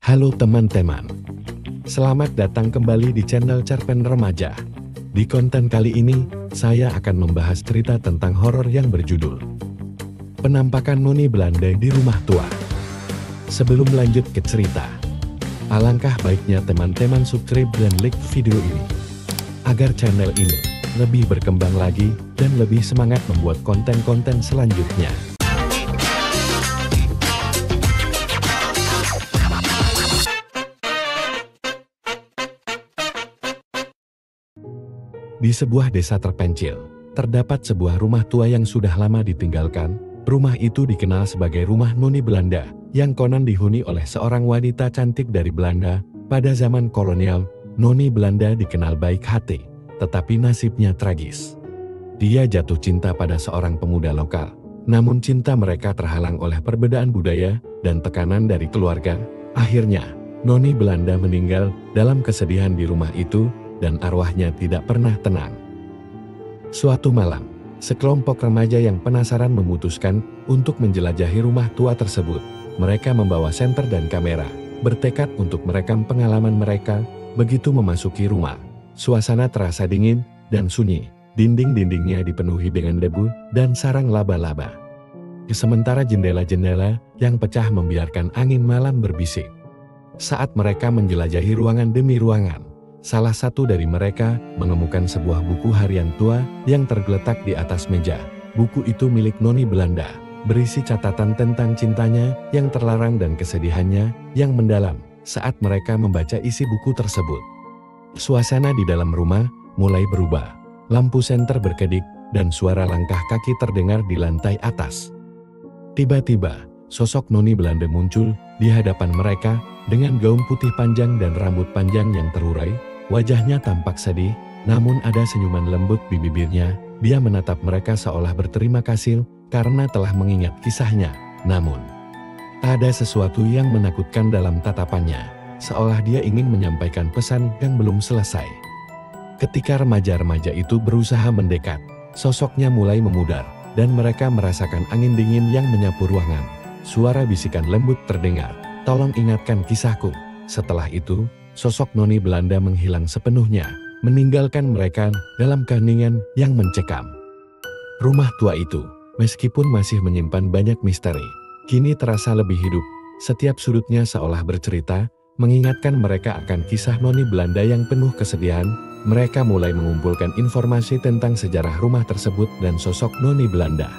Halo teman-teman, selamat datang kembali di channel Cerpen Remaja. Di konten kali ini, saya akan membahas cerita tentang horor yang berjudul Penampakan Noni Belanda di Rumah Tua. Sebelum lanjut ke cerita, alangkah baiknya teman-teman subscribe dan like video ini, agar channel ini lebih berkembang lagi dan lebih semangat membuat konten-konten selanjutnya. Di sebuah desa terpencil, terdapat sebuah rumah tua yang sudah lama ditinggalkan. Rumah itu dikenal sebagai rumah Noni Belanda, yang konon dihuni oleh seorang wanita cantik dari Belanda. Pada zaman kolonial, Noni Belanda dikenal baik hati, tetapi nasibnya tragis. Dia jatuh cinta pada seorang pemuda lokal, namun cinta mereka terhalang oleh perbedaan budaya dan tekanan dari keluarga. Akhirnya, Noni Belanda meninggal dalam kesedihan di rumah itu, dan arwahnya tidak pernah tenang. Suatu malam, sekelompok remaja yang penasaran memutuskan untuk menjelajahi rumah tua tersebut. Mereka membawa senter dan kamera, bertekad untuk merekam pengalaman mereka. Begitu memasuki rumah, suasana terasa dingin dan sunyi. Dinding-dindingnya dipenuhi dengan debu dan sarang laba-laba. Sementara jendela-jendela yang pecah membiarkan angin malam berbisik. Saat mereka menjelajahi ruangan demi ruangan, salah satu dari mereka menemukan sebuah buku harian tua yang tergeletak di atas meja. Buku itu milik Noni Belanda, berisi catatan tentang cintanya yang terlarang dan kesedihannya yang mendalam. Saat mereka membaca isi buku tersebut, suasana di dalam rumah mulai berubah. Lampu senter berkedip dan suara langkah kaki terdengar di lantai atas. Tiba-tiba, sosok Noni Belanda muncul di hadapan mereka dengan gaun putih panjang dan rambut panjang yang terurai. Wajahnya tampak sedih, namun ada senyuman lembut di bibirnya. Dia menatap mereka seolah berterima kasih karena telah mengingat kisahnya. Namun, ada sesuatu yang menakutkan dalam tatapannya, seolah dia ingin menyampaikan pesan yang belum selesai. Ketika remaja-remaja itu berusaha mendekat, sosoknya mulai memudar, dan mereka merasakan angin dingin yang menyapu ruangan. Suara bisikan lembut terdengar, "Tolong ingatkan kisahku." Setelah itu, sosok Noni Belanda menghilang sepenuhnya, meninggalkan mereka dalam keheningan yang mencekam. Rumah tua itu, meskipun masih menyimpan banyak misteri, kini terasa lebih hidup. Setiap sudutnya seolah bercerita, mengingatkan mereka akan kisah Noni Belanda yang penuh kesedihan. Mereka mulai mengumpulkan informasi tentang sejarah rumah tersebut dan sosok Noni Belanda,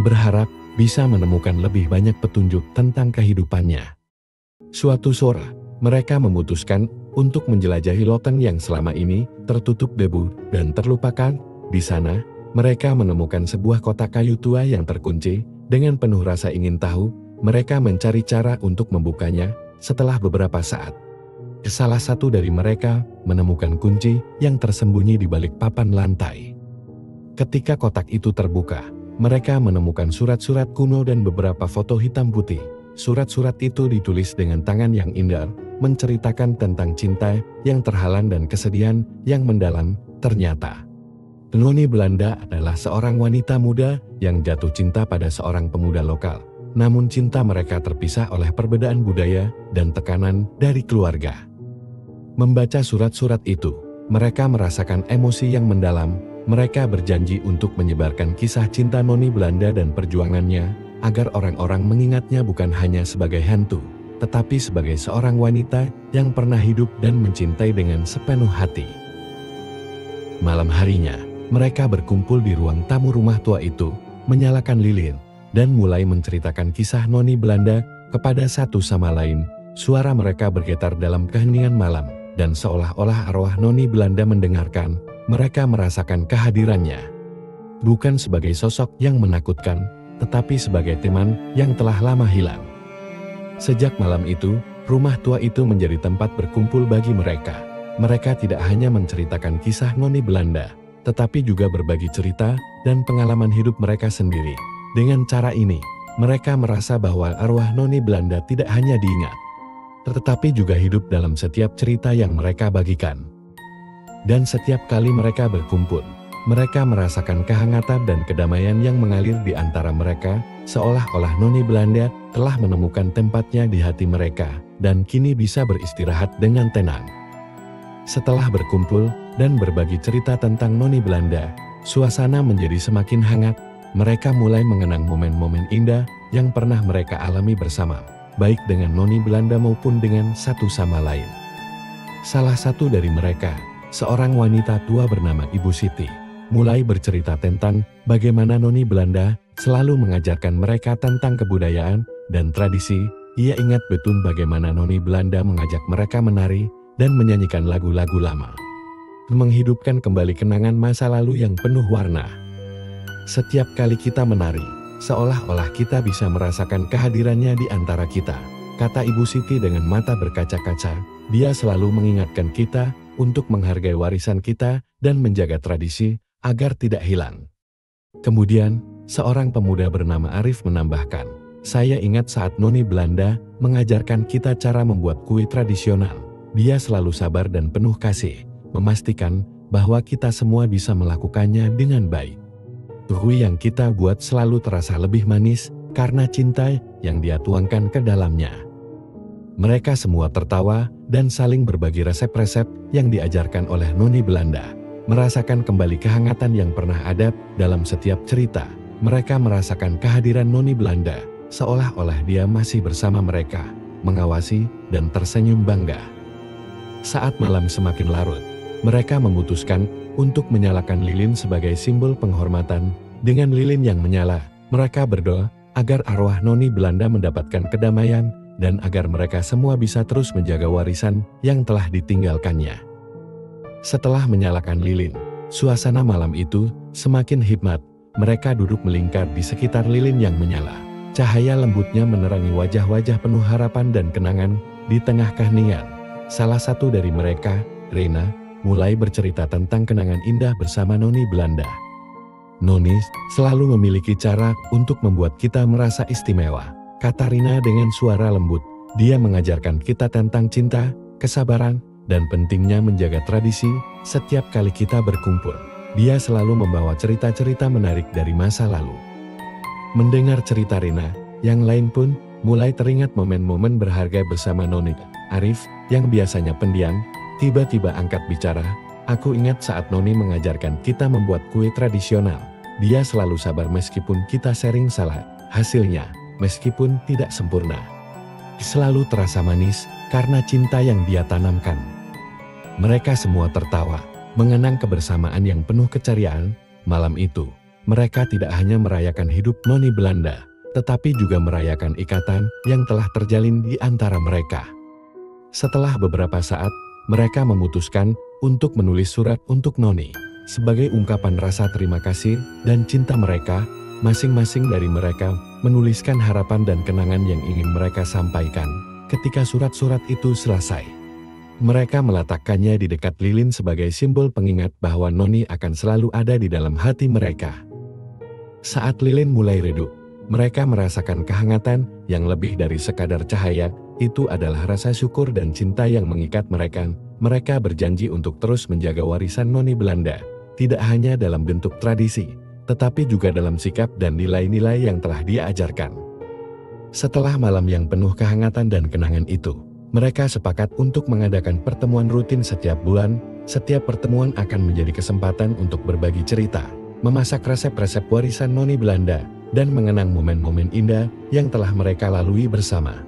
berharap bisa menemukan lebih banyak petunjuk tentang kehidupannya. Suatu sore, mereka memutuskan untuk menjelajahi loteng yang selama ini tertutup debu dan terlupakan. Di sana, mereka menemukan sebuah kotak kayu tua yang terkunci. Dengan penuh rasa ingin tahu, mereka mencari cara untuk membukanya. Setelah beberapa saat, salah satu dari mereka menemukan kunci yang tersembunyi di balik papan lantai. Ketika kotak itu terbuka, mereka menemukan surat-surat kuno dan beberapa foto hitam putih. Surat-surat itu ditulis dengan tangan yang indah, menceritakan tentang cinta yang terhalang dan kesedihan yang mendalam. Ternyata, Noni Belanda adalah seorang wanita muda yang jatuh cinta pada seorang pemuda lokal. Namun cinta mereka terpisah oleh perbedaan budaya dan tekanan dari keluarga. Membaca surat-surat itu, mereka merasakan emosi yang mendalam. Mereka berjanji untuk menyebarkan kisah cinta Noni Belanda dan perjuangannya, agar orang-orang mengingatnya bukan hanya sebagai hantu, tetapi sebagai seorang wanita yang pernah hidup dan mencintai dengan sepenuh hati. Malam harinya, mereka berkumpul di ruang tamu rumah tua itu, menyalakan lilin, dan mulai menceritakan kisah Noni Belanda kepada satu sama lain. Suara mereka bergetar dalam keheningan malam, dan seolah-olah arwah Noni Belanda mendengarkan. Mereka merasakan kehadirannya, bukan sebagai sosok yang menakutkan, tetapi sebagai teman yang telah lama hilang. Sejak malam itu, rumah tua itu menjadi tempat berkumpul bagi mereka. Mereka tidak hanya menceritakan kisah Noni Belanda, tetapi juga berbagi cerita dan pengalaman hidup mereka sendiri. Dengan cara ini, mereka merasa bahwa arwah Noni Belanda tidak hanya diingat, tetapi juga hidup dalam setiap cerita yang mereka bagikan. Dan setiap kali mereka berkumpul, mereka merasakan kehangatan dan kedamaian yang mengalir di antara mereka, seolah-olah Noni Belanda telah menemukan tempatnya di hati mereka. dan kini bisa beristirahat dengan tenang. Setelah berkumpul dan berbagi cerita tentang noni Belanda, suasana menjadi semakin hangat. Mereka mulai mengenang momen-momen indah yang pernah mereka alami bersama, baik dengan noni Belanda maupun dengan satu sama lain. Salah satu dari mereka, seorang wanita tua bernama Ibu Siti, mulai bercerita tentang bagaimana noni Belanda selalu mengajarkan mereka tentang kebudayaan dan tradisi. Ia ingat betul bagaimana noni Belanda mengajak mereka menari dan menyanyikan lagu-lagu lama, menghidupkan kembali kenangan masa lalu yang penuh warna. Setiap kali kita menari, seolah-olah kita bisa merasakan kehadirannya di antara kita, kata Ibu Siti dengan mata berkaca-kaca. Dia selalu mengingatkan kita untuk menghargai warisan kita dan menjaga tradisi agar tidak hilang. Kemudian, seorang pemuda bernama Arif menambahkan, saya ingat saat noni Belanda mengajarkan kita cara membuat kue tradisional. Dia selalu sabar dan penuh kasih, memastikan bahwa kita semua bisa melakukannya dengan baik. Kue yang kita buat selalu terasa lebih manis karena cinta yang dia tuangkan ke dalamnya. Mereka semua tertawa dan saling berbagi resep-resep yang diajarkan oleh noni Belanda. Merasakan kembali kehangatan yang pernah ada dalam setiap cerita. Mereka merasakan kehadiran noni Belanda, seolah-olah dia masih bersama mereka, mengawasi dan tersenyum bangga. Saat malam semakin larut, mereka memutuskan untuk menyalakan lilin sebagai simbol penghormatan. Dengan lilin yang menyala, mereka berdoa agar arwah noni Belanda mendapatkan kedamaian dan agar mereka semua bisa terus menjaga warisan yang telah ditinggalkannya. Setelah menyalakan lilin, suasana malam itu semakin hikmat. Mereka duduk melingkar di sekitar lilin yang menyala. Cahaya lembutnya menerangi wajah-wajah penuh harapan dan kenangan. Di tengah keheningan, salah satu dari mereka, Rena, mulai bercerita tentang kenangan indah bersama noni Belanda. Noni selalu memiliki cara untuk membuat kita merasa istimewa, kata Rina dengan suara lembut. Dia mengajarkan kita tentang cinta, kesabaran, dan pentingnya menjaga tradisi. Setiap kali kita berkumpul, dia selalu membawa cerita-cerita menarik dari masa lalu. Mendengar cerita Rina, yang lain pun mulai teringat momen-momen berharga bersama noni. Arif, yang biasanya pendiam, tiba-tiba angkat bicara. Aku ingat saat noni mengajarkan kita membuat kue tradisional. Dia selalu sabar meskipun kita sering salah. Hasilnya, meskipun tidak sempurna, selalu terasa manis karena cinta yang dia tanamkan. Mereka semua tertawa, mengenang kebersamaan yang penuh keceriaan. Malam itu, mereka tidak hanya merayakan hidup noni Belanda, tetapi juga merayakan ikatan yang telah terjalin di antara mereka. Setelah beberapa saat, mereka memutuskan untuk menulis surat untuk noni. Sebagai ungkapan rasa terima kasih dan cinta mereka, masing-masing dari mereka menuliskan harapan dan kenangan yang ingin mereka sampaikan. Ketika surat-surat itu selesai, mereka meletakkannya di dekat lilin sebagai simbol pengingat bahwa noni akan selalu ada di dalam hati mereka. Saat lilin mulai redup, mereka merasakan kehangatan yang lebih dari sekadar cahaya. Itu adalah rasa syukur dan cinta yang mengikat mereka. Mereka berjanji untuk terus menjaga warisan noni Belanda, tidak hanya dalam bentuk tradisi, tetapi juga dalam sikap dan nilai-nilai yang telah dia ajarkan. Setelah malam yang penuh kehangatan dan kenangan itu, mereka sepakat untuk mengadakan pertemuan rutin setiap bulan. Setiap pertemuan akan menjadi kesempatan untuk berbagi cerita, memasak resep-resep warisan noni Belanda, dan mengenang momen-momen indah yang telah mereka lalui bersama.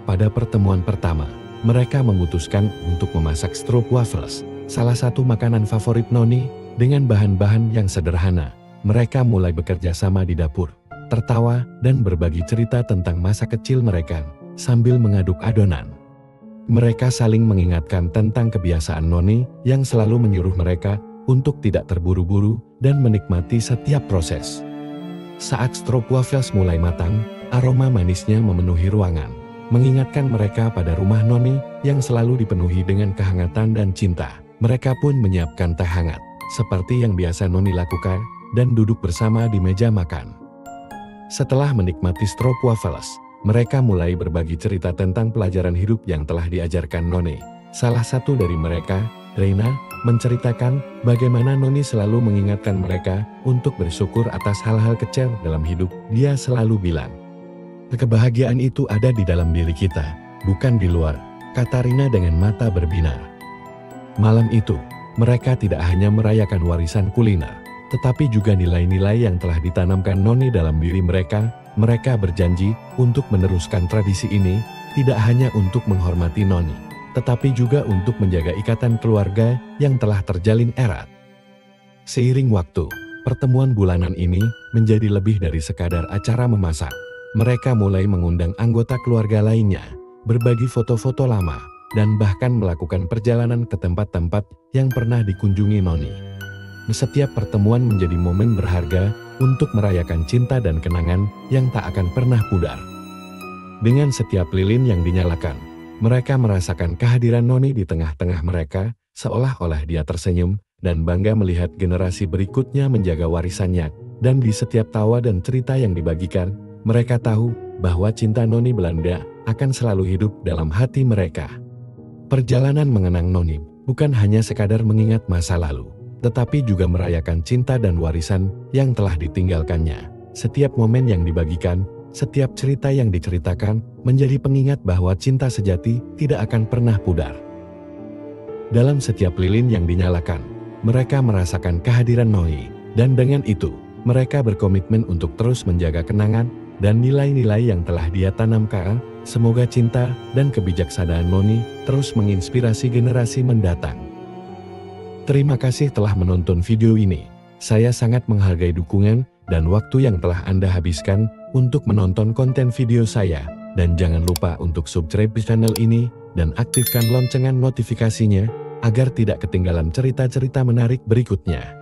Pada pertemuan pertama, mereka memutuskan untuk memasak stroopwafels, salah satu makanan favorit noni, dengan bahan-bahan yang sederhana. Mereka mulai bekerja sama di dapur, tertawa dan berbagi cerita tentang masa kecil mereka, sambil mengaduk adonan. Mereka saling mengingatkan tentang kebiasaan noni yang selalu menyuruh mereka untuk tidak terburu-buru dan menikmati setiap proses. Saat stroopwafels mulai matang, aroma manisnya memenuhi ruangan, mengingatkan mereka pada rumah noni yang selalu dipenuhi dengan kehangatan dan cinta. Mereka pun menyiapkan teh hangat, seperti yang biasa noni lakukan, dan duduk bersama di meja makan. Setelah menikmati stroopwafels, mereka mulai berbagi cerita tentang pelajaran hidup yang telah diajarkan noni. Salah satu dari mereka, Reina, menceritakan bagaimana noni selalu mengingatkan mereka untuk bersyukur atas hal-hal kecil dalam hidup. Dia selalu bilang, kebahagiaan itu ada di dalam diri kita, bukan di luar, kata Rina dengan mata berbinar. Malam itu, mereka tidak hanya merayakan warisan kuliner, tetapi juga nilai-nilai yang telah ditanamkan Noni dalam diri mereka. Mereka berjanji untuk meneruskan tradisi ini, tidak hanya untuk menghormati Noni, tetapi juga untuk menjaga ikatan keluarga yang telah terjalin erat. Seiring waktu, pertemuan bulanan ini menjadi lebih dari sekadar acara memasak. Mereka mulai mengundang anggota keluarga lainnya, berbagi foto-foto lama, dan bahkan melakukan perjalanan ke tempat-tempat yang pernah dikunjungi Noni. Setiap pertemuan menjadi momen berharga untuk merayakan cinta dan kenangan yang tak akan pernah pudar. Dengan setiap lilin yang dinyalakan, mereka merasakan kehadiran Noni di tengah-tengah mereka, seolah-olah dia tersenyum dan bangga melihat generasi berikutnya menjaga warisannya. Dan di setiap tawa dan cerita yang dibagikan, mereka tahu bahwa cinta Noni Belanda akan selalu hidup dalam hati mereka. Perjalanan mengenang Noni bukan hanya sekadar mengingat masa lalu, tetapi juga merayakan cinta dan warisan yang telah ditinggalkannya. Setiap momen yang dibagikan, setiap cerita yang diceritakan, menjadi pengingat bahwa cinta sejati tidak akan pernah pudar. Dalam setiap lilin yang dinyalakan, mereka merasakan kehadiran Noni, dan dengan itu, mereka berkomitmen untuk terus menjaga kenangan dan nilai-nilai yang telah dia tanamkan. Semoga cinta dan kebijaksanaan Noni terus menginspirasi generasi mendatang. Terima kasih telah menonton video ini. Saya sangat menghargai dukungan dan waktu yang telah Anda habiskan untuk menonton konten video saya. Dan jangan lupa untuk subscribe channel ini dan aktifkan lonceng notifikasinya agar tidak ketinggalan cerita-cerita menarik berikutnya.